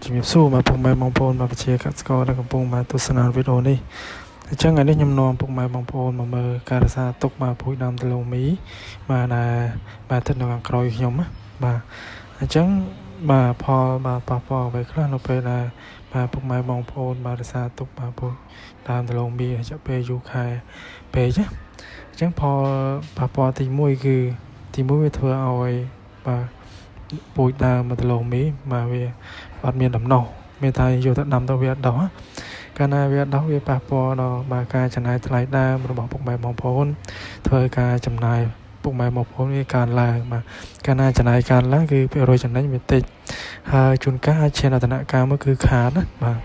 ជំរាបសួរបាទពុកម៉ែបងប្អូនបាទប្រជាកសិករដែលកំពុងបាទទស្សនាវីដេអូនេះអញ្ចឹងថ្ងៃនេះខ្ញុំនាំពុកម៉ែបងប្អូនមកមើលការរក្សាទុកបាទពូជដើមដំឡូងមីបាទដែលបាទស្ថិតនៅខាងក្រោយខ្ញុំណាបាទអញ្ចឹងបាទផលបាទប៉ះពាល់អ្វីខ្លះនៅពេលដែលបាទពុកម៉ែបងប្អូនបាទរក្សាទុកបាទពូជដើមដំឡូងមីរយៈពេលយូរខែពេកណាអញ្ចឹងផលប៉ះពាល់ទី1គឺទី1វាធ្វើឲ្យបាទពូជដើមដំឡូងមីបាទវាអត់មានដំណោះមានតែយកទៅដាំទៅវាអត់ដោះកាលណាវាដោះវាប៉ះពាល់ដល់បាទការចំណាយថ្លៃដើមរបស់ពុកម៉ែបងប្អូនធ្វើការចំណាយពុកម៉ែបងប្អូនវាកើនឡើងបាទកាលណាចំណាយកើនឡើងគឺភាគរយចំណេញវាតិចហើយជួនកាលអាចឈានដល់ដំណាក់កាលមួយគឺខាតណាបាទ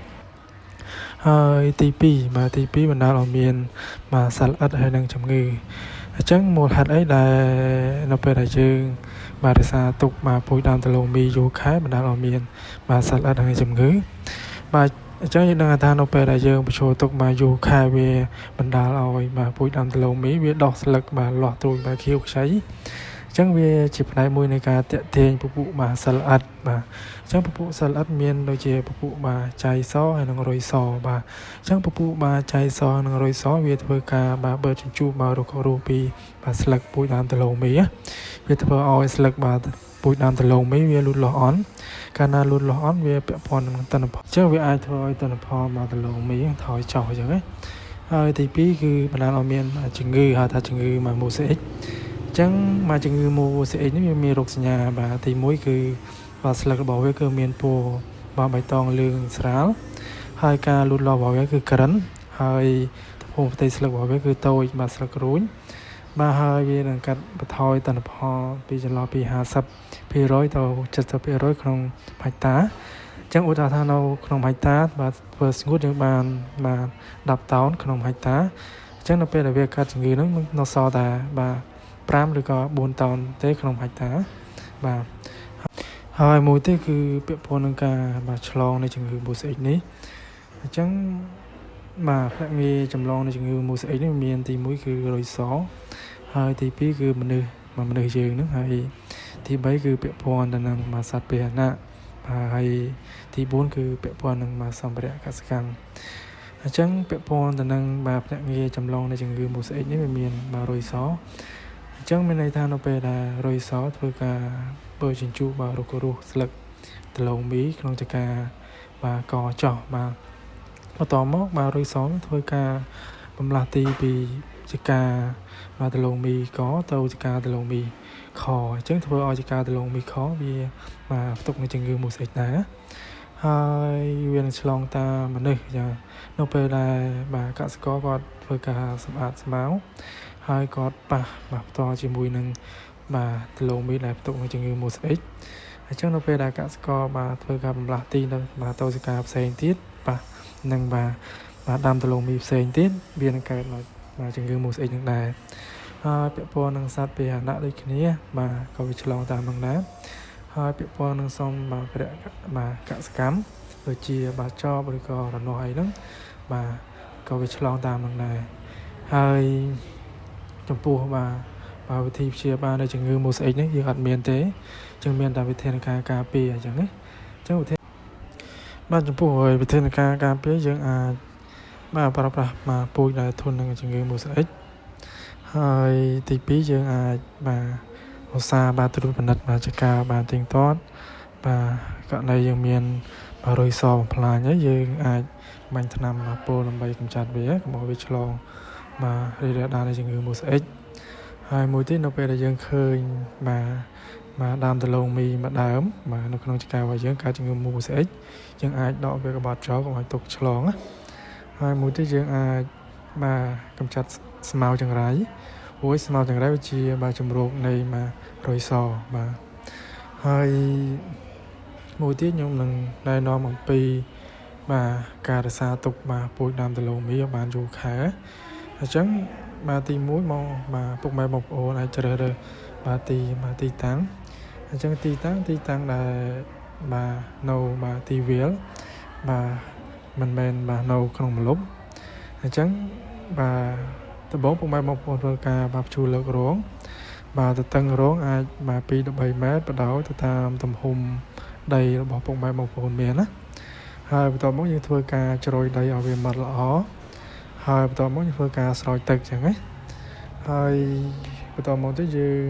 ហើយទី2បាទទី2បណ្ដាលឲ្យមានបាទសត្វល្អិតហើយនិងជំងឺអញ្ចឹងមូលហេតុអីដែលនៅពេលដែលយើងបាទរក្សាទុកបាទពូជដើមដំឡូងមីយូរខែបណ្ដាលឲ្យមានបាទសត្វល្អិតហើយជំងឺបាទអញ្ចឹងយើងដឹងថានៅពេលដែលយើងបញ្ចូលទុកបាទយូរខែវាបណ្ដាលឲ្យបាទពូជដើមដំឡូងមីវាដោះស្លឹកបាទលាស់ត្រួយបាទខៀវខ្ចីអញ្ចឹងវាជាផ្នែកមួយនៃការតាក់ទាញពពុះបាទសត្វល្អិតបាទអញ្ចឹងពពុះសត្វល្អិតមានដូចជាពពុះបាទចៃសហើយនិងរុយសបាទអញ្ចឹងពពុះបាទចៃសនិងរុយសវាធ្វើការបាទបឺតជញ្ជូបាទរស់ពីបាទស្លឹកពូជដើមដំឡូងមីវាធ្វើឲ្យស្លឹកបាទពូជដើមដំឡូងមីវាលូតលាស់អន់កាលណាលូតលាស់អន់វាពាក់ព័ន្ធនឹងទិន្នផលអញ្ចឹងវាអាចធ្វើឲ្យទិន្នផលបាទដំឡូងមីថយចុះអញ្ចឹងណាហើយទី2គឺបណ្ដាលឲ្យមានជំងឺហៅថាជំងឺបាទមូសេអ៊ិកអញ្ចឹងមកជំងឺមូសេអ៊ិកនេះវាមានរោគសញ្ញាបាទទី1គឺបាទស្លឹករបស់វាគឺមានពណ៌បាទបៃតងលឿងស្រាលហើយការលូតលាស់របស់វាគឺក្រិនហើយទំហំផ្ទៃស្លឹករបស់វាគឺតូចបាទស្លឹករួញបាទហើយវានឹងកាត់បន្ថយទិន្នផលពីចន្លោះពី50%ទៅ70%ក្នុងហិកតាអញ្ចឹងឧទាហរណ៍ថានៅក្នុងហិកតាបាទធ្វើស្ងួតយើងបានបាទ10តោនក្នុងហិកតាអញ្ចឹងនៅពេលដែលវាកាត់ជំងឺហ្នឹងនៅសល់តែបាទ5ឬក៏4តោនទេក្នុងហិកតាបាទហើយមួយទៀតគឺពាក់ព័ន្ធនឹងការបាទឆ្លងនៃជំងឺមូសេអ៊ិកនេះអញ្ចឹងបាទភ្នាក់ងារចម្លងនៃជំងឺមូសេអ៊ិកនេះមានទី1គឺរុយសហើយទី2គឺមនុស្សយើងហ្នឹងហើយទី3គឺពាក់ព័ន្ធទៅនឹងបាទសត្វពាហនៈហើយទី4គឺពាក់ព័ន្ធនឹងបាទសម្ភារៈកសិកម្មអញ្ចឹងពាក់ព័ន្ធទៅនឹងបាទភ្នាក់ងារចម្លងនៃជំងឺមូសេអ៊ិកនេះវាមានបាទរុយសអញ្ចឹងមានន័យថានៅពេលដែលរុយសធ្វើការបើជញ្ជូបាទរុក្ខរស់ស្លឹកដំឡូងមីក្នុងចការបាទកចោះបាទបន្តមកបាទរុយសធ្វើការបំលាស់ទីពីចការបាទដំឡូងមីកទៅចការដំឡូងមីខអញ្ចឹងធ្វើឲ្យចការដំឡូងមីខវាបាទផ្ទុកនៅជំងឺមូសេអ៊ិកដែរហើយវានឹងឆ្លងតាមមនុស្សយ៉ាងនៅពេលដែលបាទកសិករគាត់ធ្វើការសម្អាតស្មៅហើយគាត់ប៉ះបាទផ្ទាល់ជាមួយនឹងបាទដំឡូងមីដែលផ្ទុកនៅជំងឺមូសេអ៊ិកអញ្ចឹងនៅពេលដែលកសិករបាទធ្វើការបំលាស់ទីនៅបាទទៅចការផ្សេងទៀតប៉ះនឹងបាទដាំដំឡូងមីផ្សេងទៀតវានឹងកើតបាទជំងឺមូសេអ៊ិកនឹងដែរហើយពាក់ព័ន្ធនឹងសត្វពាហនៈដូចគ្នាបាទក៏វាឆ្លងតាមនឹងដែរហើយពាក់ព័ន្ធនឹងសម្ភារៈបាទកសិកម្មដូចជាបាទចបឬក៏រនាស់អីហ្នឹងបាទក៏វាឆ្លងតាមនឹងដែរហើយចំពោះបាទវិធីព្យាបាលនៃជំងឺមូសេអ៊ិកនេះយើងអត់មានទេចឹងមានតែវិធានការការពារអញ្ចឹងណាចឹងបាទចំពោះវិធានការការពារយើងអាចបាទប្រើប្រាស់មកពូជដែលធន់នឹងជំងឺមូសេអ៊ិកហើយទី2យើងអាចបាទឧស្សាហ៍បាទត្រួតពិនិត្យបាទចការបាទទៀងទាត់បាទករណីយើងមានបាទរុយសបំផ្លាញហើយយើងអាចបាញ់ថ្នាំមកពោលដើម្បីកម្ចាត់វាកុំឲ្យវាឆ្លងបាទរីករាលដាលនៃជំងឺមូសេអ៊ិកហើយមួយទៀតនៅពេលដែលយើងឃើញបាទដើមដំឡូងមីមួយដើមបាទនៅក្នុងចការរបស់យើងកើតជំងឺមូសេអ៊ិកយើងអាចដកវាក្បត់ចោលកុំឲ្យទុកឆ្លងណាហើយមួយទៀតយើងអាចបាទកម្ចាត់ស្មៅចង្រៃព្រោះស្មៅចង្រៃវាជាបាទជំរកនៃបាទរុយសបាទហើយមួយទៀតខ្ញុំនឹងណែនាំអំពីបាទការរក្សាទុកបាទពូជដើមដំឡូងមីឲ្យបានយូរខែអញ្ចឹងបាទទី1មកបាទពុកម៉ែបងប្អូនអាចជ្រើសរើសបាទទីតាំងអញ្ចឹងទីតាំងដែលបាទនៅបាទទីវាលបាទមិនមែនបាទនៅក្នុងម្លប់អញ្ចឹងបាទដំបូងពុកម៉ែបងប្អូនធ្វើការបាទភ្ជួរលើករងបាទទទឹងរងអាចបាទ2 ទៅ 3 ម៉ែត្របដោយទៅតាមទំហំ ដីរបស់ពុកម៉ែបងប្អូនមានណាហើយបន្ទាប់មកយើងធ្វើការជ្រោយដីឲ្យវាម៉ត់ល្អហើយបន្ទាប់មកយើងធ្វើការស្រោចទឹកចឹងណាហើយបន្តមកទៅយើង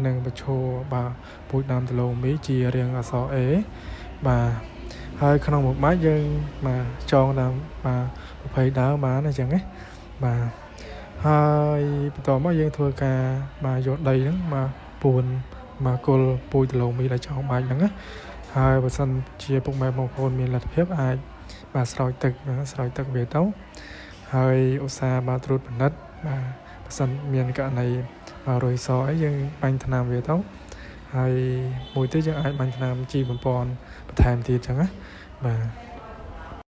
នឹងបញ្ឈរបាទពូជដើមដលូមីជារាងអក្សរ A បាទហើយក្នុងមួយម៉ាច់យើងបាទចងដើមបាទ20ដើមបានអញ្ចឹងណាបាទហើយបន្តមកយើងធ្វើការបាទយកដីហ្នឹងបាទពួនបាទគល់ពូជដលូមីដែលចងបាច់ហ្នឹងណាហើយបើសិនជាពុកម៉ែបងប្អូនមានលទ្ធភាពអាចបាទស្រោចទឹកវាទៅហើយឧស្សាហ៍បាទត្រួតពិនិត្យបាទបើសិនមានករណីរុយសអីយើងបាញ់ថ្នាំវាទៅហើយមួយទៀតយើងអាចបាញ់ថ្នាំជីបំពន់បន្ថែមទៀតចឹងណាបាទ